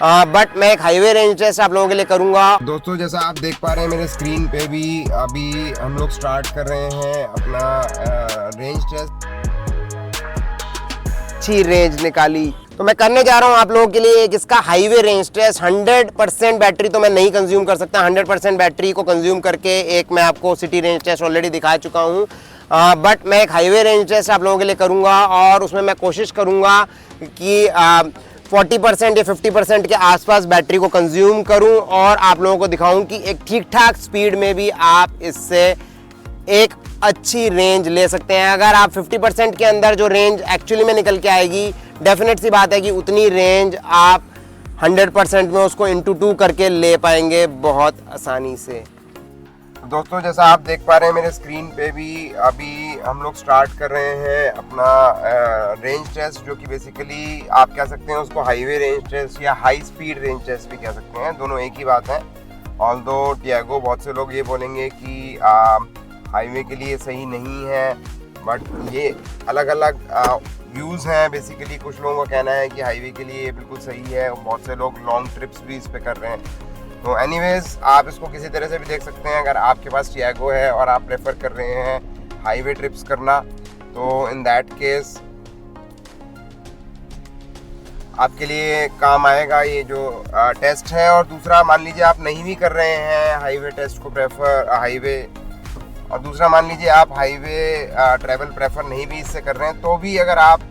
But मैं एक highway range test आप लोगों के लिए करूंगा। दोस्तों जैसा आप देख पा रहे हैं मेरे स्क्रीन पे भी अभी हम लोग स्टार्ट कर रहे हैं अपना रेंज टेस्ट। अच्छी रेंज निकाली तो मैं करने जा रहा हूं आप लोगों के लिए एक इसका हाईवे रेंज टेस्ट। 100% बैटरी तो मैं नहीं कंज्यूम कर सकता। 100% बैटरी को कंज्यूम करके एक मैं आपको सिटी रेंज टेस्ट ऑलरेडी दिखा चुका हूं। बट मैं एक हाईवे रेंज टेस्ट आप लोगों के लिए करूंगा और उसमें मैं कोशिश करूंगा कि 40% या 50% के आसपास बैटरी को कंज्यूम करूं और आप लोगों को दिखाऊं कि एक ठीक ठाक स्पीड में भी आप इससे एक अच्छी रेंज ले सकते हैं। अगर आप 50% के अंदर जो रेंज एक्चुअली में निकल के आएगी, डेफिनेट सी बात है कि उतनी रेंज आप 100% में उसको इंटू 2 करके ले पाएंगे बहुत आसानी से। दोस्तों जैसा आप देख पा रहे हैं मेरे स्क्रीन पे भी अभी हम लोग स्टार्ट कर रहे हैं अपना रेंज टेस्ट, जो कि बेसिकली आप कह सकते हैं उसको हाईवे रेंज टेस्ट या हाई स्पीड रेंज टेस्ट भी कह सकते हैं। दोनों एक ही बात है। ऑल्दो टियागो बहुत से लोग ये बोलेंगे कि हाईवे के लिए सही नहीं है, बट ये अलग अलग व्यूज़ हैं। बेसिकली कुछ लोगों का कहना है कि हाईवे के लिए बिल्कुल सही है, बहुत से लोग लॉन्ग ट्रिप्स भी इस पे कर रहे हैं। तो एनीवेज आप इसको किसी तरह से भी देख सकते हैं। अगर आपके पास टियागो है और आप प्रेफर कर रहे हैं हाईवे ट्रिप्स करना, तो इन दैट केस आपके लिए काम आएगा ये जो टेस्ट है। और दूसरा, मान लीजिए आप नहीं भी कर रहे हैं हाईवे टेस्ट को प्रेफर हाईवे, और दूसरा मान लीजिए आप हाईवे ट्रैवल प्रेफर नहीं भी इससे कर रहे हैं, तो भी अगर आप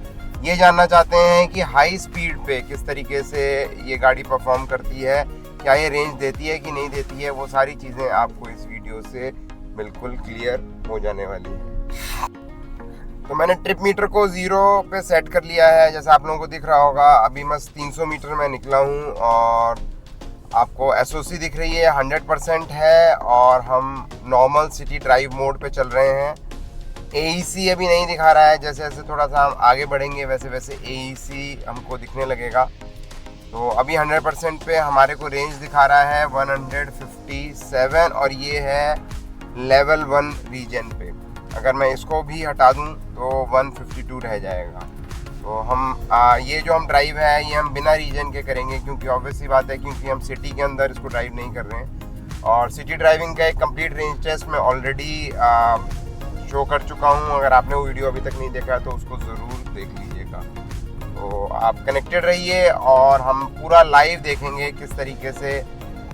ये जानना चाहते हैं कि हाई स्पीड पे किस तरीके से ये गाड़ी परफॉर्म करती है, क्या ये रेंज देती है कि नहीं देती है, वो सारी चीज़ें आपको इस वीडियो से बिल्कुल क्लियर हो जाने वाली है। तो मैंने ट्रिप मीटर को 0 पे सेट कर लिया है, जैसा आप लोगों को दिख रहा होगा। अभी मैं 300 मीटर में निकला हूँ और आपको एसओसी दिख रही है 100% है और हम नॉर्मल सिटी ड्राइव मोड पे चल रहे हैं। एईसी अभी नहीं दिखा रहा है। जैसे जैसे थोड़ा सा हम आगे बढ़ेंगे वैसे वैसे एईसी हमको दिखने लगेगा। तो अभी 100% पे हमारे को रेंज दिखा रहा है 157 और ये है लेवल 1 रीजन पे। अगर मैं इसको भी हटा दूं तो 152 रह जाएगा। तो हम ये जो हम ड्राइव है ये हम बिना रीजन के करेंगे, क्योंकि ऑब्वियस सी बात है, क्योंकि हम सिटी के अंदर इसको ड्राइव नहीं कर रहे हैं। और सिटी ड्राइविंग का एक कंप्लीट रेंज टेस्ट मैं ऑलरेडी शो कर चुका हूँ। अगर आपने वो वीडियो अभी तक नहीं देखा तो उसको ज़रूर देख लीजिएगा। तो आप कनेक्टेड रहिए और हम पूरा लाइव देखेंगे किस तरीके से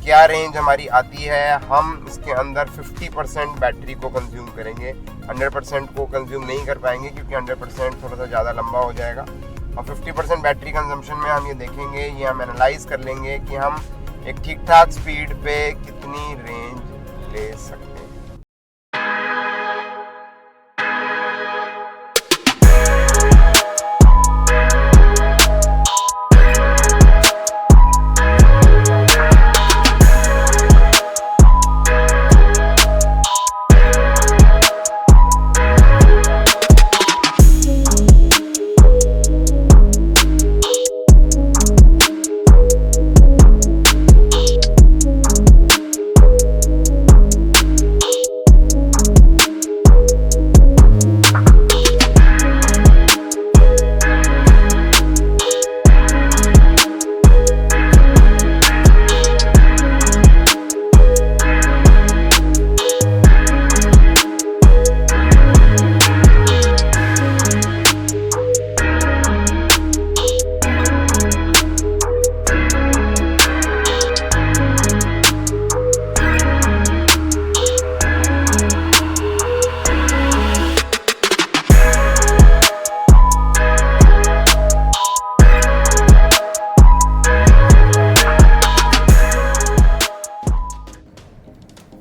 क्या रेंज हमारी आती है। हम इसके अंदर 50% बैटरी को कंज्यूम करेंगे, 100% को कंज्यूम नहीं कर पाएंगे क्योंकि 100% थोड़ा सा ज़्यादा लंबा हो जाएगा। और 50% बैटरी कंजम्पशन में हम ये देखेंगे, ये हम एनालाइज कर लेंगे कि हम एक ठीक ठाक स्पीड पे कितनी रेंज ले सकते हैं।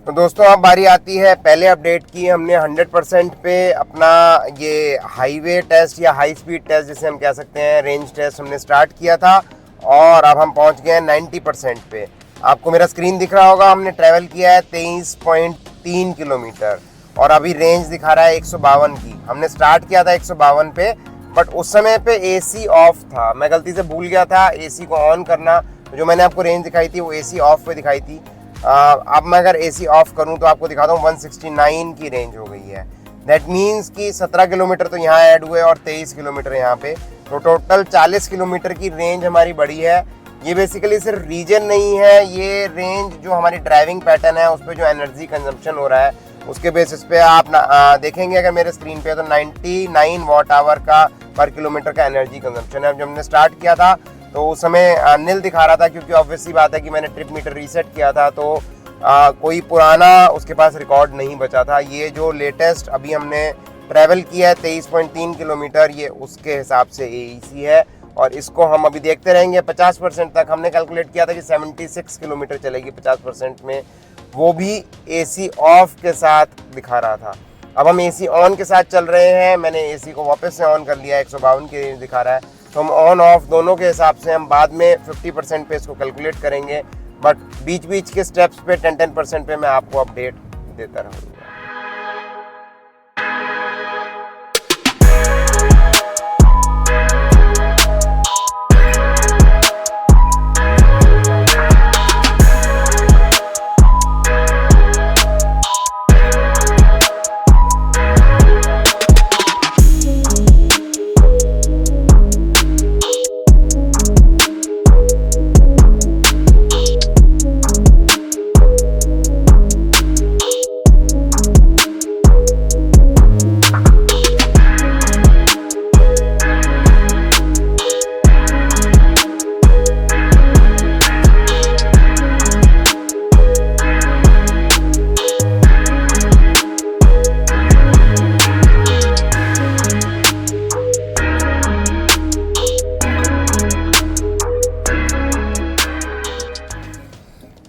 तो दोस्तों अब बारी आती है पहले अपडेट की। हमने 100% पे अपना ये हाईवे टेस्ट या हाई स्पीड टेस्ट जिसे हम कह सकते हैं रेंज टेस्ट हमने स्टार्ट किया था और अब हम पहुंच गए हैं 90% पे। आपको मेरा स्क्रीन दिख रहा होगा, हमने ट्रैवल किया है 23.3 किलोमीटर और अभी रेंज दिखा रहा है 152 की। हमने स्टार्ट किया था 152 पे, बट उस समय पे एसी ऑफ था। मैं गलती से भूल गया था एसी को ऑन करना। जो मैंने आपको रेंज दिखाई थी वो एसी ऑफ पे दिखाई थी। अब मैं अगर एसी ऑफ करूं तो आपको दिखाता हूँ 169 की रेंज हो गई है। दैट मीन्स कि 17 किलोमीटर तो यहाँ ऐड हुए और 23 किलोमीटर यहाँ पे, तो टोटल 40 किलोमीटर की रेंज हमारी बढ़ी है। ये बेसिकली सिर्फ रीजन नहीं है, ये रेंज जो हमारी ड्राइविंग पैटर्न है उस पर जो एनर्जी कंजम्पशन हो रहा है उसके बेसिस पे आप देखेंगे अगर मेरे स्क्रीन पे तो 99 वाट आवर का पर किलोमीटर का एनर्जी कंजम्पशन है। जब हमने स्टार्ट किया था तो उस समय नील दिखा रहा था, क्योंकि ऑब्वियसली बात है कि मैंने ट्रिप मीटर रीसेट किया था तो कोई पुराना उसके पास रिकॉर्ड नहीं बचा था। ये जो लेटेस्ट अभी हमने ट्रैवल किया है 23.3 किलोमीटर, ये उसके हिसाब से AEC है और इसको हम अभी देखते रहेंगे 50% तक। हमने कैलकुलेट किया था कि 76 किलोमीटर चलेगी 50% में, वो भी AC ऑफ के साथ दिखा रहा था। अब हम AC ऑन के साथ चल रहे हैं, मैंने AC को वापस से ऑन कर लिया, 152 की रेंज दिखा रहा है, तो हम ऑन ऑफ दोनों के हिसाब से हम बाद में 50% पे इसको कैलकुलेट करेंगे, बट बीच बीच के स्टेप्स पे 10% पे मैं आपको अपडेट देता रहूँगा।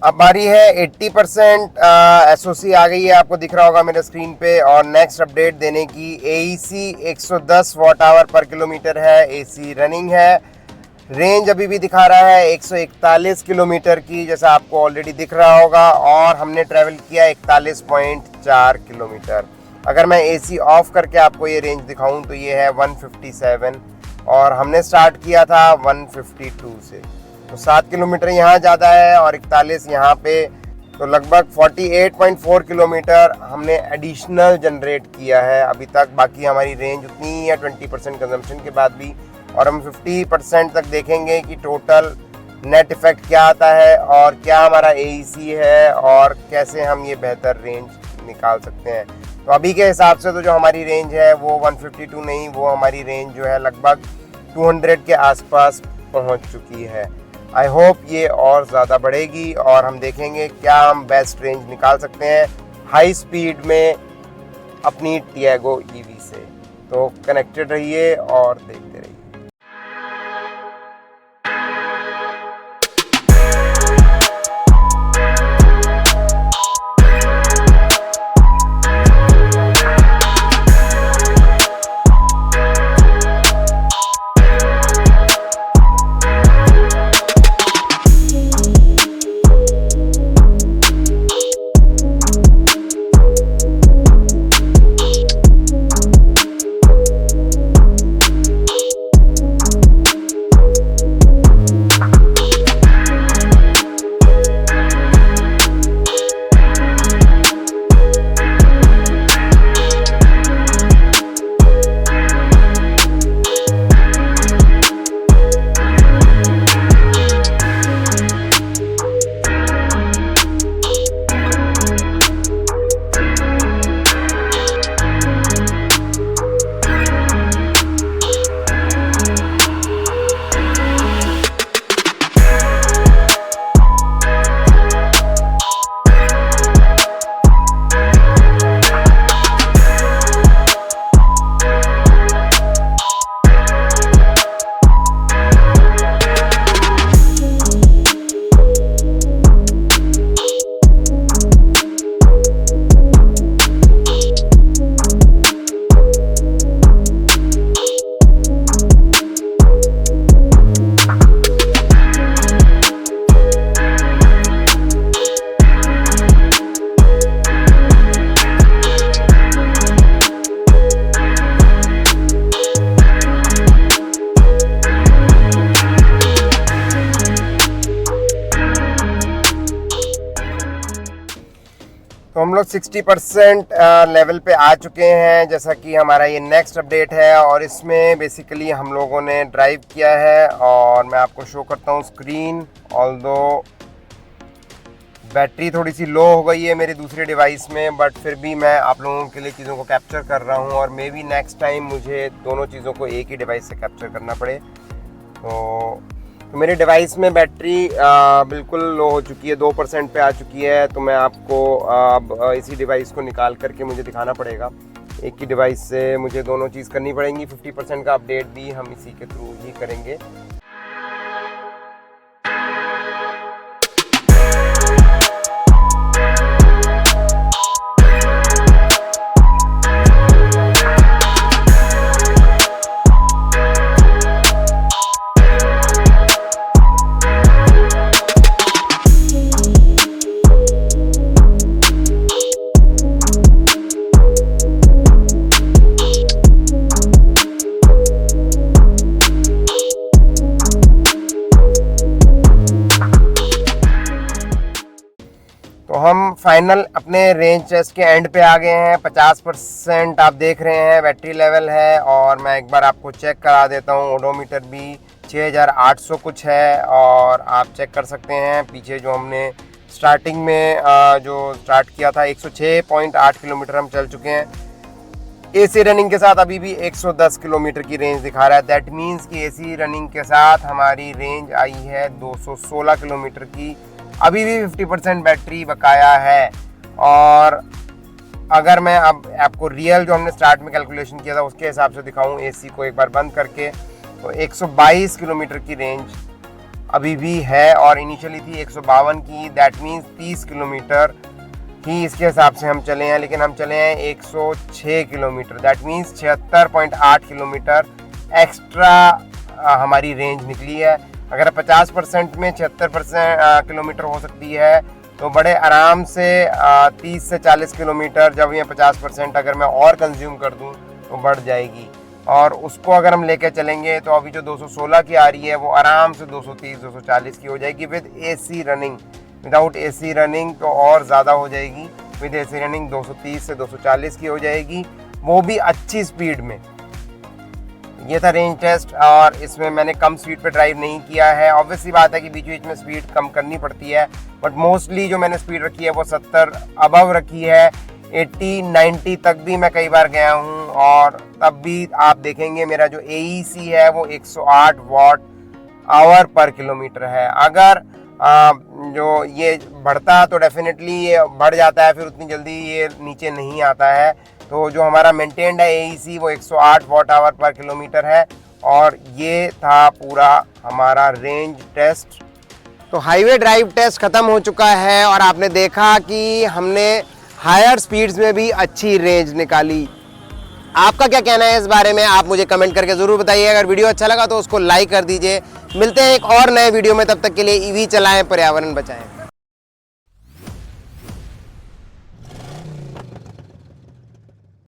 अब बारी है 80% SOC आ गई है, आपको दिख रहा होगा मेरे स्क्रीन पे, और नेक्स्ट अपडेट देने की। AEC 110 वाट आवर पर किलोमीटर है, AC रनिंग है। रेंज अभी भी दिखा रहा है 141 किलोमीटर की, जैसा आपको ऑलरेडी दिख रहा होगा, और हमने ट्रैवल किया 41.4 किलोमीटर। अगर मैं AC ऑफ करके आपको ये रेंज दिखाऊं तो ये है 157, और हमने स्टार्ट किया था 152 से, तो 7 किलोमीटर यहाँ ज़्यादा है और 41 यहाँ पे, तो लगभग 48.4 किलोमीटर हमने एडिशनल जनरेट किया है अभी तक। बाकी हमारी रेंज उतनी ही है 20% कंजम्पशन के बाद भी, और हम 50% तक देखेंगे कि टोटल नेट इफेक्ट क्या आता है और क्या हमारा AEC है और कैसे हम ये बेहतर रेंज निकाल सकते हैं। तो अभी के हिसाब से तो जो हमारी रेंज है वो 152 नहीं, वो हमारी रेंज जो है लगभग 200 के आसपास पहुंच चुकी है। आई होप ये और ज़्यादा बढ़ेगी और हम देखेंगे क्या हम बेस्ट रेंज निकाल सकते हैं हाई स्पीड में अपनी टियागो EV से। तो कनेक्टेड रहिए और देखते रहिए। तो हम लोग 60% लेवल पे आ चुके हैं, जैसा कि हमारा ये नेक्स्ट अपडेट है। और इसमें बेसिकली हम लोगों ने ड्राइव किया है और मैं आपको शो करता हूँ स्क्रीन। ऑल्दो बैटरी थोड़ी सी लो हो गई है मेरी दूसरे डिवाइस में, बट फिर भी मैं आप लोगों के लिए चीज़ों को कैप्चर कर रहा हूँ और मे बी नेक्स्ट टाइम मुझे दोनों चीज़ों को एक ही डिवाइस से कैप्चर करना पड़े। तो मेरे डिवाइस में बैटरी बिल्कुल लो हो चुकी है, 2% पे आ चुकी है। तो मैं आपको अब इसी डिवाइस को निकाल करके मुझे दिखाना पड़ेगा। एक ही डिवाइस से मुझे दोनों चीज़ करनी पड़ेंगी। 50% का अपडेट भी हम इसी के थ्रू ही करेंगे। तो हम फाइनल अपने रेंज टेस्ट के एंड पे आ गए हैं। 50% आप देख रहे हैं बैटरी लेवल है। और मैं एक बार आपको चेक करा देता हूँ। ओडोमीटर भी 6800 कुछ है और आप चेक कर सकते हैं पीछे जो हमने स्टार्टिंग में जो स्टार्ट किया था 106.8 किलोमीटर हम चल चुके हैं। एसी रनिंग के साथ अभी भी 110 किलोमीटर की रेंज दिखा रहा है। दैट मीन्स कि एसी रनिंग के साथ हमारी रेंज आई है 216 किलोमीटर की। अभी भी 50% बैटरी बकाया है। और अगर मैं अब आपको रियल जो हमने स्टार्ट में कैलकुलेशन किया था उसके हिसाब से दिखाऊं एसी को एक बार बंद करके, तो 122 किलोमीटर की रेंज अभी भी है और इनिशियली थी 152 की। दैट मीन्स 30 किलोमीटर ही इसके हिसाब से हम चले हैं, लेकिन हम चले हैं 106 kilometre. That means 76.8 kilometre extra हमारी रेंज निकली है। अगर 50% में 76% किलोमीटर हो सकती है तो बड़े आराम से 30 से 40 किलोमीटर जब ये 50% अगर मैं और कंज्यूम कर दूं तो बढ़ जाएगी। और उसको अगर हम लेके चलेंगे तो अभी जो 216 की आ रही है वो आराम से 230-240 की हो जाएगी with AC running. Without AC running तो और ज़्यादा हो जाएगी। विद एसी रनिंग 230 से 240 की हो जाएगी, वो भी अच्छी स्पीड में। ये था रेंज टेस्ट और इसमें मैंने कम स्पीड पे ड्राइव नहीं किया है। ऑब्वियसली बात है कि बीच बीच में स्पीड कम करनी पड़ती है, बट मोस्टली जो मैंने स्पीड रखी है वो 70 अबव रखी है। 80-90 तक भी मैं कई बार गया हूँ और तब भी आप देखेंगे मेरा जो AEC है वो 108 वॉट आवर पर किलोमीटर है। अगर जो ये बढ़ता तो डेफिनेटली ये बढ़ जाता है, फिर उतनी जल्दी ये नीचे नहीं आता है। तो जो हमारा मेंटेन्ड है AEC वो 108 वॉट आवर पर किलोमीटर है। और ये था पूरा हमारा रेंज टेस्ट। तो हाईवे ड्राइव टेस्ट खत्म हो चुका है और आपने देखा कि हमने हायर स्पीड्स में भी अच्छी रेंज निकाली। आपका क्या कहना है इस बारे में, आप मुझे कमेंट करके ज़रूर बताइए। अगर वीडियो अच्छा लगा तो उसको लाइक कर दीजिए। मिलते हैं एक और नए वीडियो में, तब तक के लिए EV चलाएं, पर्यावरण बचाएं।